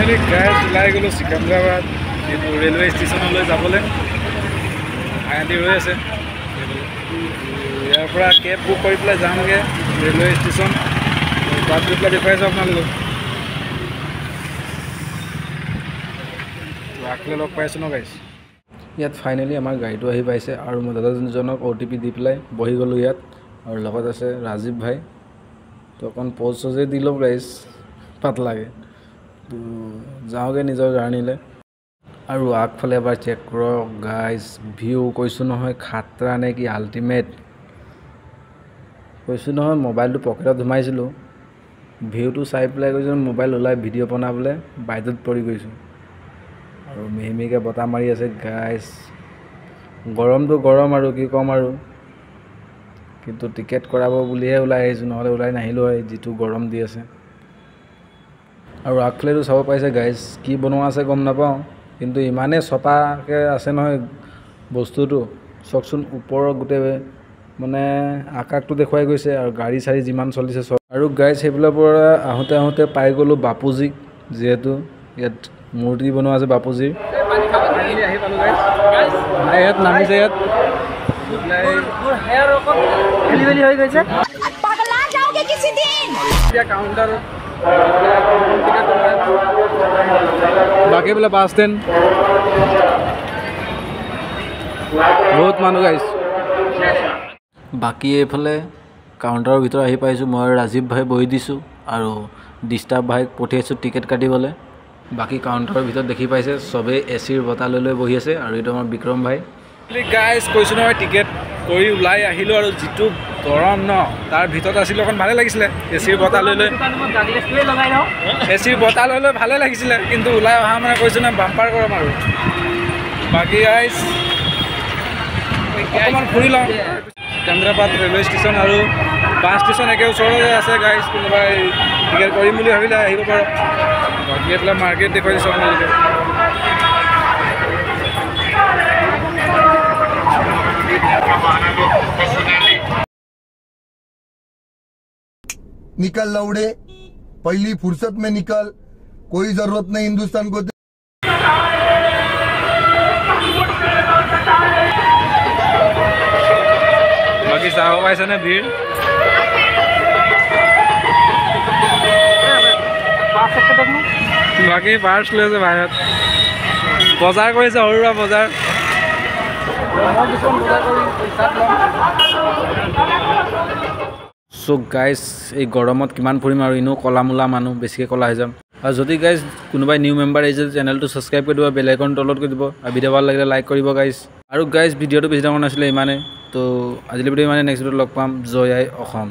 finally guys ওলাই গ'লোঁ চিকান্দ্ৰাবাদ এইটো ৰেলৱে ষ্টেচনলৈ যাবলৈ আইআইটি ৰৈ আছে ইয়াৰ পৰা কেব বুক কৰি পেলাই যামগৈ ৰেলৱে ষ্টেচন তাত গৈ পেলাই দেখুৱাইছোঁ আপোনালোকক আগলৈ লগ পাইছোঁ ন গাইজ ইয়াত ফাইনেলি আমাৰ গাড়ীটো আহি পাইছে আৰু মই দাদাজনক OTP দি পেলাই বহি গ'লোঁ ইয়াত আৰু লগত আছে ৰাজীৱ ভাই তো অকণ প'জ চজে দি লওঁ গাইজ পাত লাগে তো যাওঁগৈ নিজৰ জাৰ্ণিলৈ আৰু আগফালে এবাৰ চেক কৰক গাইজ ভিউ কৈছোঁ নহয় খাতৰা নে কি আল্টিমেট কৈছোঁ নহয় মোবাইলটো পকেটত সোমাইছিলোঁ ভিউটো চাই পেলাই কৈছোঁ মোবাইল ওলাই ভিডিঅ' বনাবলৈ বাইদত পৰি গৈছোঁ আৰু মিহিমিহিকৈ বতাহ মাৰি আছে গাইজ গৰমটো গৰম আৰু কি ক'ম আৰু কিন্তু টিকেট কৰাব বুলিহে ওলাই আহিছোঁ নহ'লে ওলাই নাহিলোঁ হয় যিটো গৰম দি আছে আৰু আগফালেতো চাব পাইছে গাইজ কি বনোৱা আছে গম নাপাওঁ কিন্তু ইমানেই চপাকৈ আছে নহয় বস্তুটো চাওকচোন ওপৰৰ গোটেই মানে আকাশটো দেখুৱাই গৈছে আৰু গাড়ী চাড়ী যিমান চলিছে চব আৰু গাইজ সেইফালৰ পৰা আহোঁতে পাই গ'লোঁ বাপুজীক যিহেতু ইয়াত মূৰ্তি বনোৱা আছে বাপুজীৰ আহি পালোঁ গাইজ ইয়াত নামিছে ইয়াত খেলি হৈ গৈছে এতিয়া কাউণ্টাৰ বাকী বোলে বাছ ষ্টেণ্ড বহুত মানুহ গাইছে বাকী এইফালে কাউণ্টাৰৰ ভিতৰত আহি পাইছোঁ মই ৰাজীৱ ভাই বহি দিছোঁ আৰু ডিষ্টাৰ্ব ভাইক পঠিয়াইছোঁ টিকেট কাটিবলৈ বাকী কাউণ্টাৰৰ ভিতৰত দেখি পাইছে চবেই এচিৰ বতাহ লৈ বহি আছে আৰু এইটো আমাৰ বিক্ৰম ভাই গাইজ কৈছোঁ নহয় টিকেট কৰি ওলাই আহিলোঁ আৰু যিটো গৰম ন তাৰ ভিতৰত আছিলোঁ অকণ ভালে লাগিছিলে এচিৰ বতাহ লৈ ভালে লাগিছিলে কিন্তু ওলাই অহা মানে কৈছোঁ নহয় বাম্পাৰ গৰম আৰু বাকী গাইজ অকণমান ফুৰি লওঁ চিকান্দ্ৰাবাদ ৰেলৱে ষ্টেচন আৰু বাছ ষ্টেচন একে ওচৰতে আছে গাইজ কোনোবাই টিকেট কৰিম বুলি ভাবিলে আহিব পাৰক বাকী এইফালে মাৰ্কেট দেখুৱাই দিছোঁ আপোনালোকে निकल लौड़े पहली फुर्सत में निकल कोई जरूरत नहीं हिंदुस्तान को बाकी चाहो पाइছে নে ভিৰ বাকি পাৰ্চ লৈ আছে বাহিৰত বজাৰ কৰিছে সৰুৰা বজাৰ সো গাইজ এই গৰমত কিমান ফুৰিম আৰু এনেও কলা মূলা মানুহ বেছিকৈ কলা হৈ যাম আৰু যদি গাইজ কোনোবাই নিউ মেম্বাৰ আহিছে চেনেলটো ছাবস্ক্ৰাইব কৰি দিব বেল আইকন তলত কৰি দিব আৰু ভিডিঅ' ভাল লাগিলে লাইক কৰিব গাইজ আৰু গাইজ ভিডিঅ'টো বেছি ডাঙৰ নাছিলে ইমানে তো আজিলৈ ভিডিঅ' ইমানে নেক্সট ভিডিঅ'ত লগ পাম জয় আই অসম